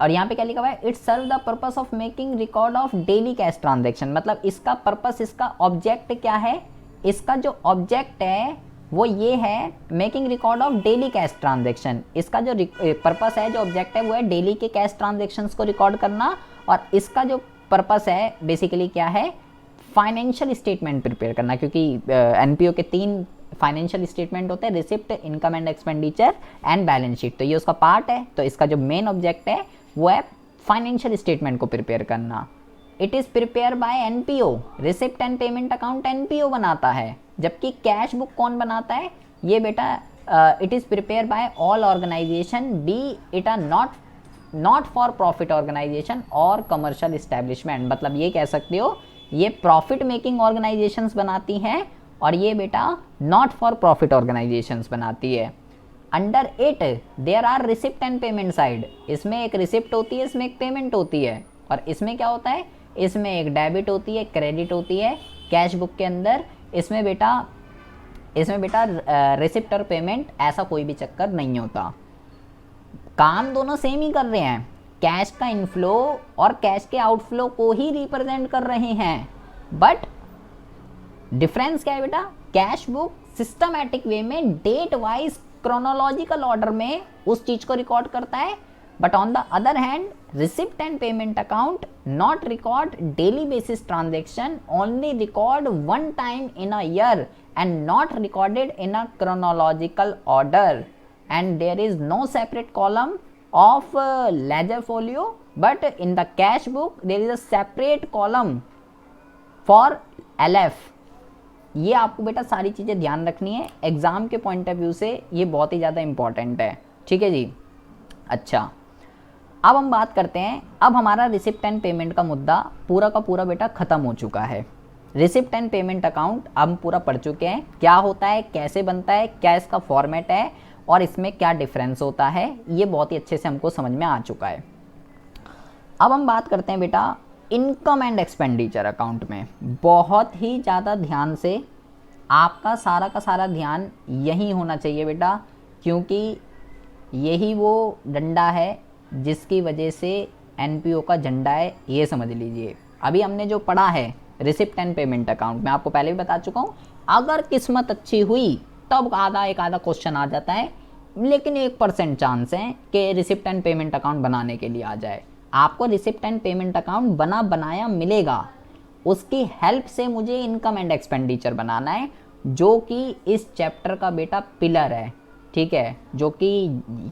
और यहाँ पे क्या लिखा हुआ है, it serve the purpose of making record of daily cash transaction. मतलब इसका पर्पस, इसका ऑब्जेक्ट क्या है, इसका जो ऑब्जेक्ट है वो ये है making record of daily cash transaction. इसका जो पर्पस है, जो ऑब्जेक्ट है वो है डेली के कैश ट्रांजेक्शन्स को रिकॉर्ड करना। और इसका जो पर्पस है बेसिकली क्या है, फाइनेंशियल स्टेटमेंट प्रिपेयर करना, क्योंकि एनपीओ के 3 फाइनेंशियल स्टेटमेंट होते हैं, receipt, income and expenditure and balance sheet. तो ये उसका पार्ट है। तो इसका जो मेन ऑब्जेक्ट है वो है फाइनेंशियल स्टेटमेंट को प्रिपेयर करना। It is prepare bye NPO, receipt and payment account NPO बनाता है, जबकि कैश बुक कौन बनाता है, ये बेटा it is prepare by all organisation, be it or not for profit organisation और कमर्शियल इस्टेब्लिशमेंट। मतलब ये कह सकते हो ये प्रॉफिट मेकिंग ऑर्गेनाइजेशंस बनाती हैं और ये बेटा नॉट फॉर प्रॉफिट ऑर्गेनाइजेशंस बनाती है। Under it there are receipt and payment side, इसमें एक रिसिप्ट होती है, इसमें एक पेमेंट होती है। और इसमें क्या होता है, इसमें एक डेबिट होती है, क्रेडिट होती है कैश बुक के अंदर। इसमें बेटा रिसिप्ट और पेमेंट ऐसा कोई भी चक्कर नहीं होता, काम दोनों सेम ही कर रहे हैं, कैश का इनफ्लो और कैश के आउटफ्लो को ही रिप्रेजेंट कर रहे हैं। बट डिफरेंस क्या है बेटा, कैश बुक सिस्टमैटिक वे में डेट वाइज क्रोनोलॉजिकल ऑर्डर में उस चीज को रिकॉर्ड करता है। But on the other hand receipt and payment account not record daily basis transaction, only record one time in a year and not recorded in a chronological order, and there is no separate column of ledger folio, but in the cash book there is a separate column for LF। ये आपको बेटा सारी चीज़ें ध्यान रखनी है, exam के point of view से ये बहुत ही ज़्यादा इंपॉर्टेंट है, ठीक है जी। अच्छा, अब हम बात करते हैं, अब हमारा रिसिप्ट एंड पेमेंट का मुद्दा पूरा का पूरा बेटा ख़त्म हो चुका है। रिसिप्ट एंड पेमेंट अकाउंट हम पूरा पढ़ चुके हैं, क्या होता है, कैसे बनता है, क्या इसका फॉर्मेट है और इसमें क्या डिफरेंस होता है, ये बहुत ही अच्छे से हमको समझ में आ चुका है। अब हम बात करते हैं बेटा इनकम एंड एक्सपेंडिचर अकाउंट में। बहुत ही ज़्यादा ध्यान से आपका सारा का सारा ध्यान यही होना चाहिए बेटा, क्योंकि यही वो डंडा है जिसकी वजह से एनपीओ का झंडा है, ये समझ लीजिए। अभी हमने जो पढ़ा है रिसिप्ट एंड पेमेंट अकाउंट में, आपको पहले भी बता चुका हूँ, अगर किस्मत अच्छी हुई तब एक आधा क्वेश्चन आ जाता है, लेकिन 1% चांस है कि रिसिप्ट एंड पेमेंट अकाउंट बनाने के लिए आ जाए। आपको रिसिप्ट एंड पेमेंट अकाउंट बनाया मिलेगा, उसकी हेल्प से मुझे इनकम एंड एक्सपेंडिचर बनाना है, जो कि इस चैप्टर का बेटा पिलर है, ठीक है, जो कि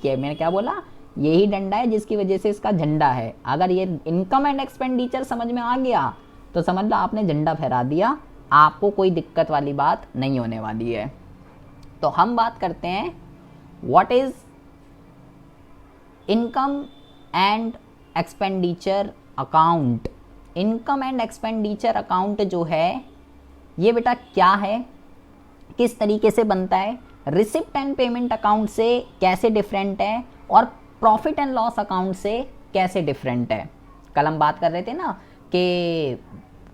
ये मैंने क्या बोला, यही डंडा है जिसकी वजह से इसका झंडा है। अगर ये इनकम एंड एक्सपेंडिचर समझ में आ गया तो समझ लो आपने झंडा फहरा दिया, आपको कोई दिक्कत वाली बात नहीं होने वाली है। तो हम बात करते हैं what is income and expenditure account. Income and expenditure account जो है ये बेटा क्या है, किस तरीके से बनता है, रिसिप्ट एंड पेमेंट अकाउंट से कैसे डिफरेंट है और प्रॉफिट एंड लॉस अकाउंट से कैसे डिफरेंट है। कल हम बात कर रहे थे ना कि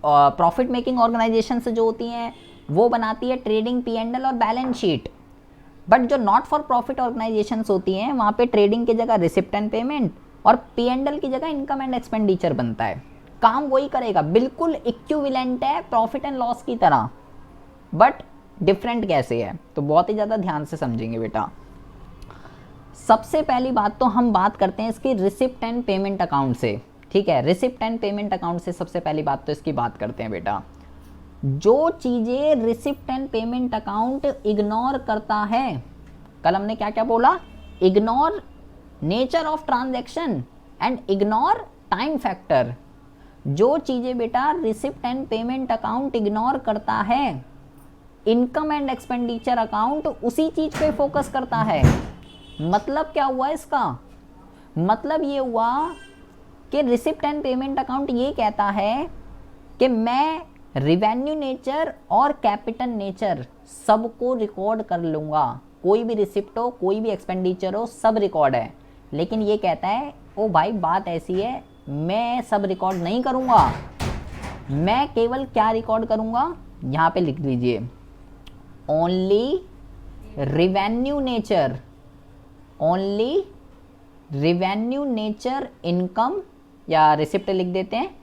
प्रॉफिट मेकिंग ऑर्गेनाइजेशन से जो होती हैं वो बनाती है ट्रेडिंग, P&L और बैलेंस शीट, बट जो नॉट फॉर प्रॉफिट ऑर्गेनाइजेशंस होती हैं वहाँ पे ट्रेडिंग की जगह रिसिप्ट एंड पेमेंट और P&L की जगह इनकम एंड एक्सपेंडिचर बनता है। काम वही करेगा, बिल्कुल इक्विवेलेंट है प्रॉफिट एंड लॉस की तरह, बट डिफरेंट कैसे है, तो बहुत ही ज़्यादा ध्यान से समझेंगे बेटा। सबसे पहली बात तो हम बात करते हैं इसकी रिसिप्ट एंड पेमेंट अकाउंट से, ठीक है। रिसिप्ट एंड पेमेंट अकाउंट से सबसे पहली बात तो इसकी बात करते हैं बेटा। जो चीज़ें receipt and payment account ignore करता है, कल हमने क्या क्या बोला, ignore nature of transaction and ignore time factor. जो चीज़ें बेटा receipt and payment account ignore करता है, इनकम एंड एक्सपेंडिचर अकाउंट उसी चीज़ पे फोकस करता है। मतलब क्या हुआ इसका, मतलब ये हुआ कि रिसिप्ट एंड पेमेंट अकाउंट ये कहता है कि मैं रिवेन्यू नेचर और कैपिटल नेचर सबको रिकॉर्ड कर लूँगा, कोई भी रिसिप्ट हो कोई भी एक्सपेंडिचर हो सब रिकॉर्ड है। लेकिन ये कहता है ओ भाई बात ऐसी है, मैं सब रिकॉर्ड नहीं करूँगा, मैं केवल क्या रिकॉर्ड करूँगा, यहाँ पे लिख लीजिए only revenue nature, only revenue nature income, या रिसिप्ट लिख देते हैं,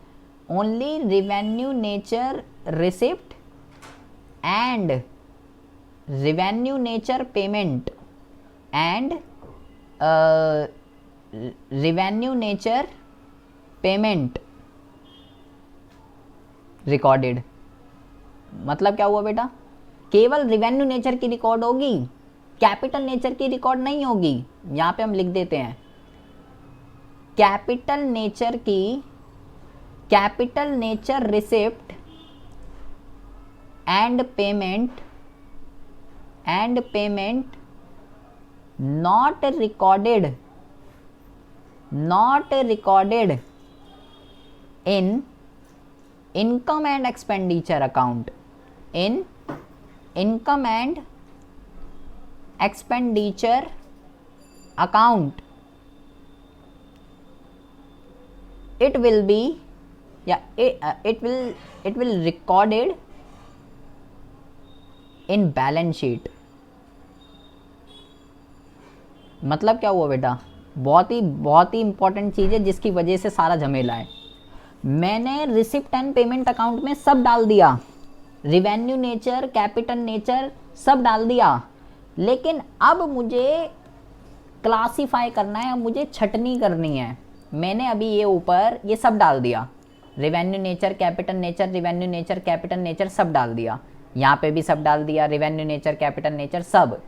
only revenue nature receipt and revenue nature payment and revenue nature payment recorded. मतलब क्या हुआ बेटा, केवल रिवेन्यू नेचर की रिकॉर्ड होगी, कैपिटल नेचर की रिकॉर्ड नहीं होगी। यहाँ पे हम लिख देते हैं कैपिटल नेचर की, capital nature receipt and payment not recorded in income and expenditure account, in income and expenditure account, it will be, it will recorded in balance sheet। मतलब क्या हुआ बेटा, बहुत ही इंपॉर्टेंट चीज़ है जिसकी वजह से सारा झमेला है। मैंने रिसिप्ट एंड पेमेंट अकाउंट में सब डाल दिया, रिवेन्यू नेचर कैपिटल नेचर सब डाल दिया, लेकिन अब मुझे क्लासीफाई करना है, मुझे छटनी करनी है। मैंने अभी ये ऊपर ये सब डाल दिया, revenue nature capital nature, revenue nature capital nature सब डाल दिया, यहाँ पे भी सब डाल दिया, रिवेन्यू नेचर कैपिटल नेचर सब।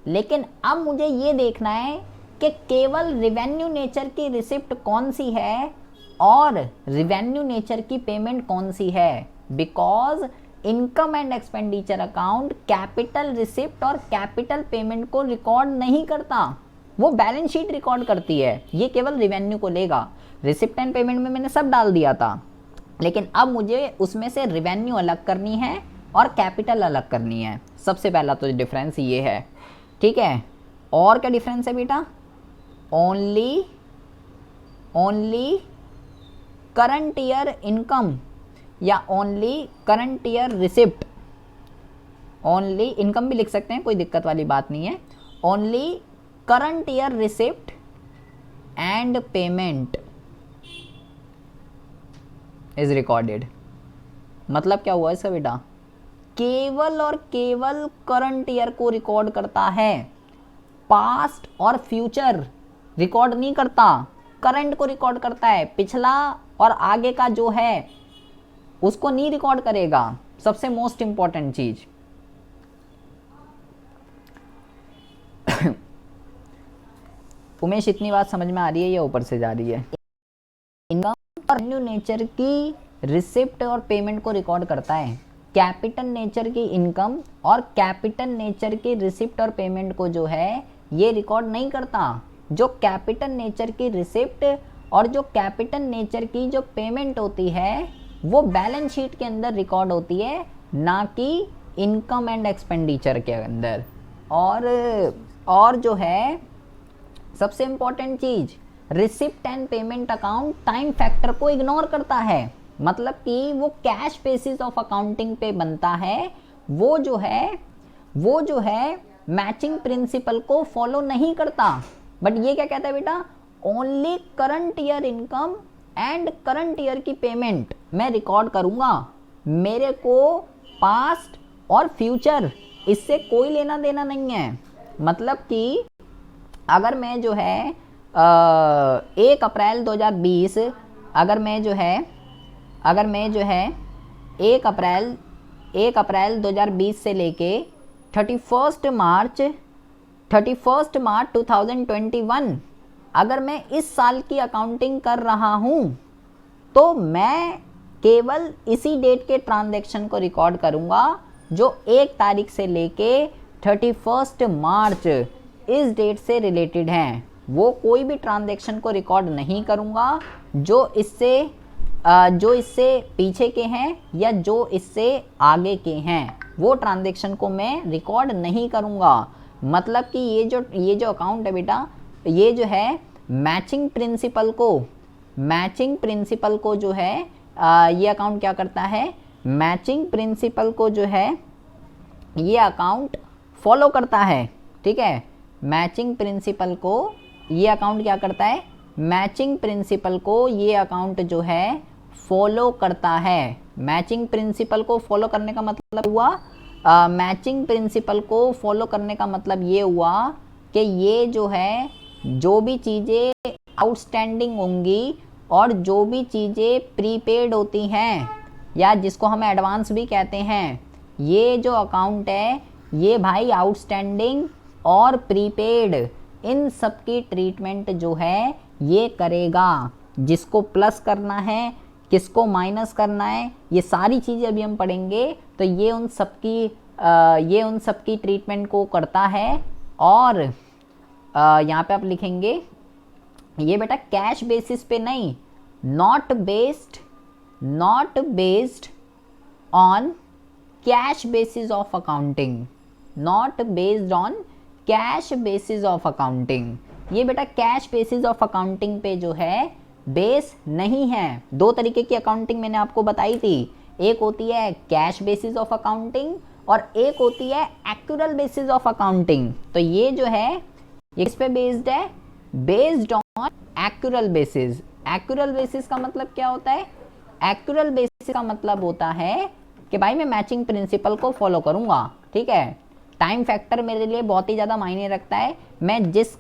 लेकिन अब मुझे ये देखना है कि केवल रिवेन्यू नेचर की रिसिप्ट कौन सी है और रिवेन्यू नेचर की पेमेंट कौन सी है, because income and expenditure account capital receipt और कैपिटल पेमेंट को रिकॉर्ड नहीं करता, वो बैलेंस शीट रिकॉर्ड करती है, ये केवल रिवेन्यू को लेगा। रिसिप्ट एंड पेमेंट में मैंने सब डाल दिया था, लेकिन अब मुझे उसमें से रिवेन्यू अलग करनी है और कैपिटल अलग करनी है। सबसे पहला तो डिफरेंस ये है, ठीक है। और क्या डिफरेंस है बेटा, ओनली करंट ईयर इनकम या only current year receipt, only income भी लिख सकते हैं, कोई दिक्कत वाली बात नहीं है, only current year receipt and payment is recorded. मतलब क्या हुआ इसका बेटा, केवल और केवल करंट ईयर को रिकॉर्ड करता है, पास्ट और फ्यूचर रिकॉर्ड नहीं करता, करंट को रिकॉर्ड करता है, पिछला और आगे का जो है उसको नहीं रिकॉर्ड करेगा। सबसे मोस्ट इंपॉर्टेंट चीज उमेश, इतनी बात समझ में आ रही है या ऊपर से जा रही है? इनकम और रेवेन्यू नेचर की रिसिप्ट और पेमेंट को रिकॉर्ड करता है, कैपिटल नेचर की इनकम और कैपिटल नेचर की रिसिप्ट और पेमेंट को जो है ये रिकॉर्ड नहीं करता। जो कैपिटल नेचर की रिसिप्ट और जो कैपिटल नेचर की जो पेमेंट होती है वो बैलेंस शीट के अंदर रिकॉर्ड होती है, ना कि इनकम एंड एक्सपेंडिचर के अंदर। और जो है सबसे इम्पॉर्टेंट चीज, receipt and payment account time factor को इग्नोर करता है, मतलब कि वो कैश बेसिस ऑफ अकाउंटिंग पे बनता है, वो जो है मैचिंग प्रिंसिपल को फॉलो नहीं करता। बट ये क्या कहता है बेटा, only current year income and current year की पेमेंट मैं रिकॉर्ड करूँगा। मेरे को पास्ट और फ्यूचर इससे कोई लेना देना नहीं है। मतलब कि अगर मैं जो है 1 अप्रैल 2020 अगर मैं जो है 1 अप्रैल 2020 से लेके 31 मार्च 2021 अगर मैं इस साल की अकाउंटिंग कर रहा हूँ तो मैं केवल इसी डेट के ट्रांजैक्शन को रिकॉर्ड करूँगा जो 1 तारीख से लेके 31 मार्च इस डेट से रिलेटेड हैं। वो कोई भी ट्रांजैक्शन को रिकॉर्ड नहीं करूँगा जो इससे पीछे के हैं या जो इससे आगे के हैं, वो ट्रांजैक्शन को मैं रिकॉर्ड नहीं करूँगा। मतलब कि ये जो अकाउंट है बेटा, ये जो है मैचिंग प्रिंसिपल को जो है ये अकाउंट क्या करता है, मैचिंग प्रिंसिपल को जो है ये अकाउंट फॉलो करता है। ठीक है, मैचिंग प्रिंसिपल को ये अकाउंट क्या करता है, मैचिंग प्रिंसिपल को ये अकाउंट जो है फॉलो करता है। मैचिंग प्रिंसिपल को फॉलो करने का मतलब हुआ मैचिंग प्रिंसिपल को फॉलो करने का मतलब ये हुआ कि ये जो है जो भी चीज़ें आउटस्टैंडिंग होंगी और जो भी चीज़ें प्रीपेड होती हैं या जिसको हम एडवांस भी कहते हैं, ये जो अकाउंट है ये भाई आउटस्टैंडिंग और प्रीपेड इन सब की ट्रीटमेंट जो है ये करेगा। जिसको प्लस करना है, किसको माइनस करना है, ये सारी चीज़ें अभी हम पढ़ेंगे। तो ये उन सब की ट्रीटमेंट को करता है। और यहाँ पे आप लिखेंगे ये बेटा कैश बेसिस पे नहीं, not based on cash basis of accounting, not based on cash basis of accounting. ये बेटा कैश बेसिस ऑफ अकाउंटिंग पे जो है बेस नहीं है। 2 तरीके की अकाउंटिंग मैंने आपको बताई थी, एक होती है कैश बेसिस ऑफ अकाउंटिंग और एक होती है एक्चुअल बेसिस ऑफ अकाउंटिंग। तो ये जो है ये किस पे बेस्ड है, based on actual basis. Actual basis का मतलब क्या होता है, एक्चुअल बेसिस का मतलब होता है कि भाई मैं मैचिंग प्रिंसिपल को फॉलो करूंगा। ठीक है, टाइम फैक्टर मेरे लिए बहुत ही ज़्यादा मायने रखता है। मैं जिस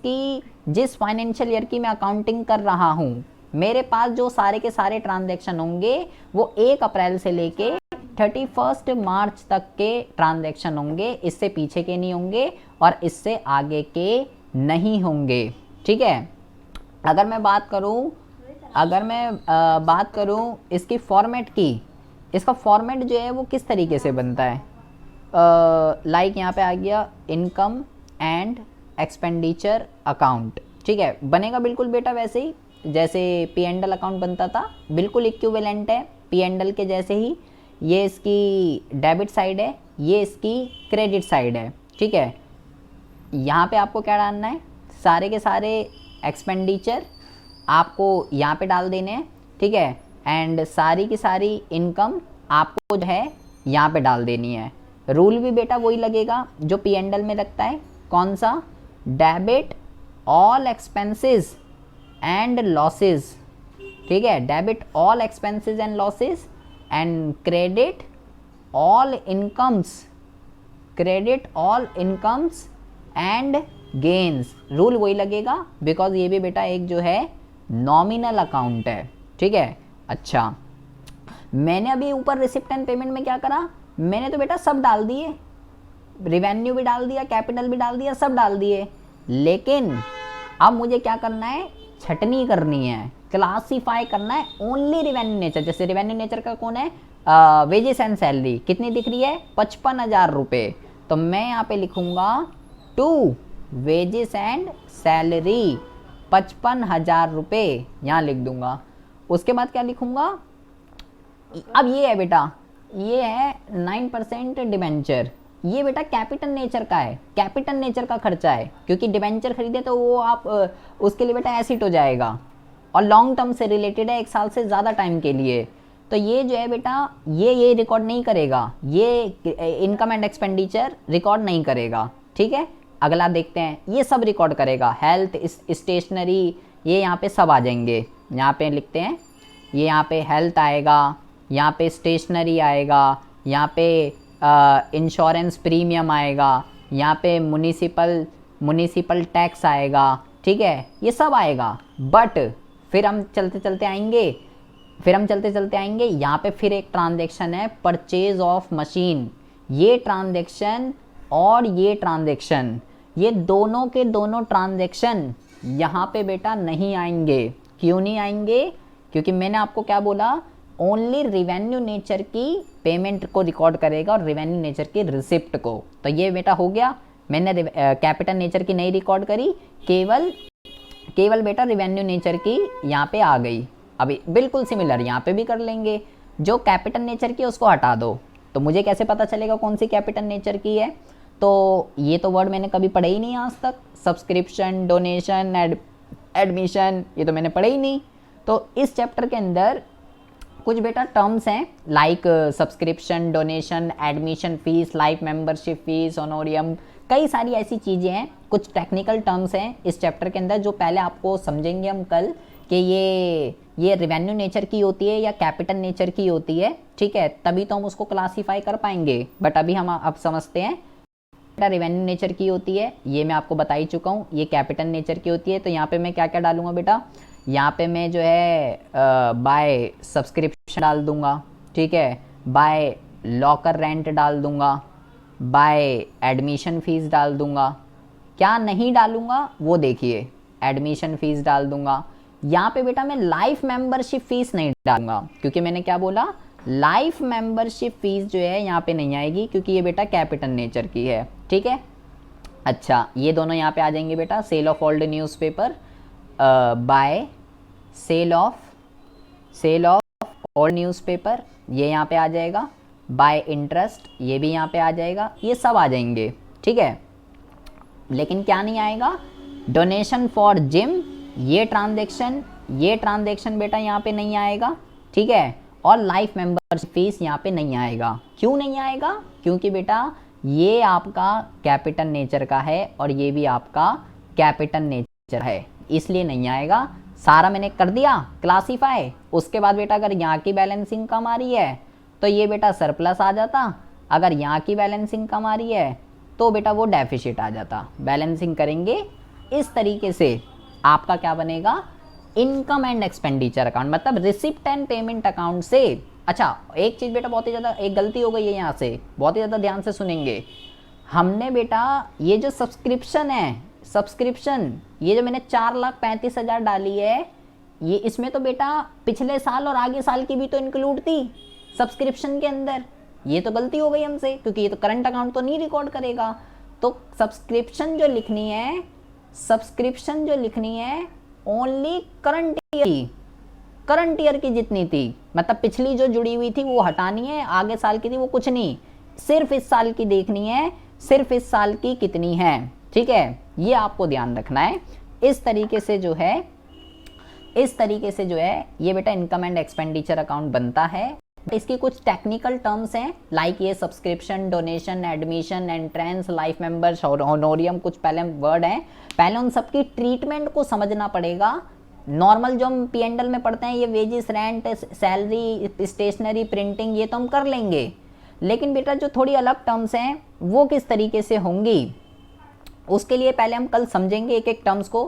फाइनेंशियल ईयर की मैं अकाउंटिंग कर रहा हूँ, मेरे पास जो सारे के सारे ट्रांजैक्शन होंगे वो 1 अप्रैल से लेके 31 मार्च तक के ट्रांजैक्शन होंगे, इससे पीछे के नहीं होंगे और इससे आगे के नहीं होंगे। ठीक है, अगर मैं बात करूं इसकी फॉर्मेट की, इसका फॉर्मेट जो है वो किस तरीके से बनता है, लाइक यहाँ पे आ गया इनकम एंड एक्सपेंडिचर अकाउंट। ठीक है, बनेगा बिल्कुल बेटा वैसे ही जैसे P&L अकाउंट बनता था, बिल्कुल इक्विवेलेंट है P&L के जैसे ही। ये इसकी डेबिट साइड है, ये इसकी क्रेडिट साइड है। ठीक है, यहाँ पे आपको क्या डालना है, सारे के सारे एक्सपेंडिचर आपको यहाँ पे डाल देने हैं। ठीक है, एंड सारी की सारी इनकम आपको जो है यहाँ पे डाल देनी है। रूल भी बेटा वही लगेगा जो P&L में लगता है। कौन सा, debit all expenses and losses. ठीक है, debit all expenses and losses and credit all incomes and gains. Rule वही लगेगा बिकॉज ये भी बेटा एक जो है नॉमिनल अकाउंट है। ठीक है, अच्छा मैंने अभी ऊपर रिसिप्ट एंड पेमेंट में क्या करा, मैंने तो बेटा सब डाल दिए, रिवेन्यू भी डाल दिया, कैपिटल भी डाल दिया, सब डाल दिए। लेकिन अब मुझे क्या करना है, छटनी करनी है, क्लासीफाई करना है ओनली रिवेन्यू नेचर। जैसे रिवेन्यू नेचर का कौन है, वेजेस एंड सैलरी कितनी दिख रही है, 55,000 रुपये। तो मैं यहाँ पे लिखूंगा टू वेजेस एंड सैलरी 55,000 रुपये, यहाँ लिख दूंगा। उसके बाद क्या लिखूंगा, अब ये है बेटा, ये है 9% डिबेंचर। ये बेटा कैपिटल नेचर का है, कैपिटल नेचर का खर्चा है, क्योंकि डिबेंचर खरीदे तो वो आप उसके लिए बेटा एसिड हो जाएगा और लॉन्ग टर्म से रिलेटेड है, 1 साल से ज़्यादा टाइम के लिए। तो ये जो है बेटा ये रिकॉर्ड नहीं करेगा, ये इनकम एंड एक्सपेंडिचर रिकॉर्ड नहीं करेगा। ठीक है, अगला देखते हैं, ये सब रिकॉर्ड करेगा, हेल्थ, स्टेशनरी, ये यहाँ पे सब आ जाएंगे। यहाँ पे लिखते हैं ये यहाँ पे हेल्थ आएगा, यहाँ पे स्टेशनरी आएगा, यहाँ पे इंश्योरेंस प्रीमियम आएगा, यहाँ पे म्युनिसिपल टैक्स आएगा, ठीक है, ये सब आएगा। बट फिर हम चलते चलते आएंगे यहाँ पे फिर एक ट्रांजैक्शन है परचेज ऑफ मशीन। ये ट्रांजैक्शन और ये ट्रांजैक्शन, ये दोनों के दोनों ट्रांजैक्शन यहाँ पे बेटा नहीं आएंगे। क्यों नहीं आएंगे? क्योंकि मैंने आपको क्या बोला, ओनली रिवेन्यू नेचर की पेमेंट को रिकॉर्ड करेगा और रिवेन्यू नेचर की रिसिप्ट को। तो ये बेटा हो गया, मैंने कैपिटल नेचर की नहीं रिकॉर्ड करी, केवल बेटा रिवेन्यू नेचर की यहाँ पे आ गई। अभी बिल्कुल सिमिलर यहाँ पे भी कर लेंगे, जो कैपिटल नेचर की उसको हटा दो। तो मुझे कैसे पता चलेगा कौन सी कैपिटल नेचर की है? तो ये तो वर्ड मैंने कभी पढ़े ही नहीं आज तक, सब्सक्रिप्शन, डोनेशन, एडमिशन, ये तो मैंने पढ़े ही नहीं। तो इस चैप्टर के अंदर कुछ बेटा टर्म्स हैं like subscription, donation, admission fees, life membership fees, honorarium, कई सारी ऐसी चीज़ें हैं, कुछ टेक्निकल टर्म्स हैं इस चैप्टर के अंदर जो पहले आपको समझेंगे हम कल कि ये रिवेन्यू नेचर की होती है या कैपिटल नेचर की होती है, ठीक है, तभी तो हम उसको क्लासीफाई कर पाएंगे। बट अभी हम अब समझते हैं रिवेन्यू नेचर की होती है, ये मैं आपको बता ही चुका हूँ, ये कैपिटल नेचर की होती है। तो यहाँ पे मैं क्या क्या डालूंगा बेटा, यहाँ पे मैं जो है बाय सब्सक्रिप्शन डाल दूंगा, ठीक है, बाय लॉकर रेंट डाल दूंगा, बाय एडमिशन फ़ीस डाल दूंगा। क्या नहीं डालूंगा वो देखिए, एडमिशन फ़ीस डाल दूंगा। यहाँ पे बेटा मैं लाइफ मेंबरशिप फ़ीस नहीं डालूंगा, क्योंकि मैंने क्या बोला, लाइफ मेंबरशिप फ़ीस जो है यहाँ पे नहीं आएगी, क्योंकि ये बेटा कैपिटल नेचर की है, ठीक है। अच्छा, ये दोनों यहाँ पे आ जाएंगे बेटा, sale of old newspaper, by sale of old newspaper, ये यहाँ पे आ जाएगा, बाय इंटरेस्ट, ये भी यहाँ पे आ जाएगा, ये सब आ जाएंगे, ठीक है। लेकिन क्या नहीं आएगा, डोनेशन फॉर जिम, ये ट्रांजैक्शन बेटा यहाँ पे नहीं आएगा, ठीक है। और लाइफ मेंबरशिप फीस यहाँ पे नहीं आएगा। क्यों नहीं आएगा? क्योंकि बेटा ये आपका कैपिटल नेचर का है और ये भी आपका कैपिटल नेचर है, इसलिए नहीं आएगा। सारा मैंने कर दिया क्लासीफाई। उसके बाद बेटा अगर यहाँ की बैलेंसिंग कम आ रही है तो ये बेटा सरप्लस आ जाता, अगर यहाँ की बैलेंसिंग कम आ रही है तो बेटा वो डेफिसिट आ जाता। बैलेंसिंग करेंगे इस तरीके से, आपका क्या बनेगा, इनकम एंड एक्सपेंडिचर अकाउंट, मतलब रिसिप्ट एंड पेमेंट अकाउंट से। अच्छा, एक चीज़ बेटा बहुत ही ज़्यादा, एक गलती हो गई है यहाँ से, बहुत ही ज़्यादा ध्यान से सुनेंगे। हमने बेटा ये जो सब्सक्रिप्शन है, सब्सक्रिप्शन ये जो मैंने 4,35,000 डाली है, ये इसमें तो बेटा पिछले साल और आगे साल की भी तो इंक्लूड थी सब्सक्रिप्शन के अंदर। ये तो गलती हो गई हमसे, क्योंकि ये तो करंट अकाउंट तो नहीं रिकॉर्ड करेगा। तो सब्सक्रिप्शन जो लिखनी है ओनली करंट ईयर की जितनी थी, मतलब पिछली जो जुड़ी हुई थी वो हटानी है, आगे साल की थी वो कुछ नहीं, सिर्फ इस साल की देखनी है, सिर्फ इस साल की कितनी है, ठीक है, ये आपको ध्यान रखना है। इस तरीके से जो है ये बेटा इनकम एंड एक्सपेंडिचर अकाउंट बनता है। इसकी कुछ टेक्निकल टर्म्स हैं लाइक ये subscription, donation, admission, entrance, life members, honorarium, कुछ पहले वर्ड हैं, पहले उन सबकी ट्रीटमेंट को समझना पड़ेगा। नॉर्मल जो हम P&L में पढ़ते हैं, ये wages, rent, salary, stationery, printing, ये तो हम कर लेंगे, लेकिन बेटा जो थोड़ी अलग टर्म्स हैं वो किस तरीके से होंगी, उसके लिए पहले हम कल समझेंगे एक एक टर्म्स को।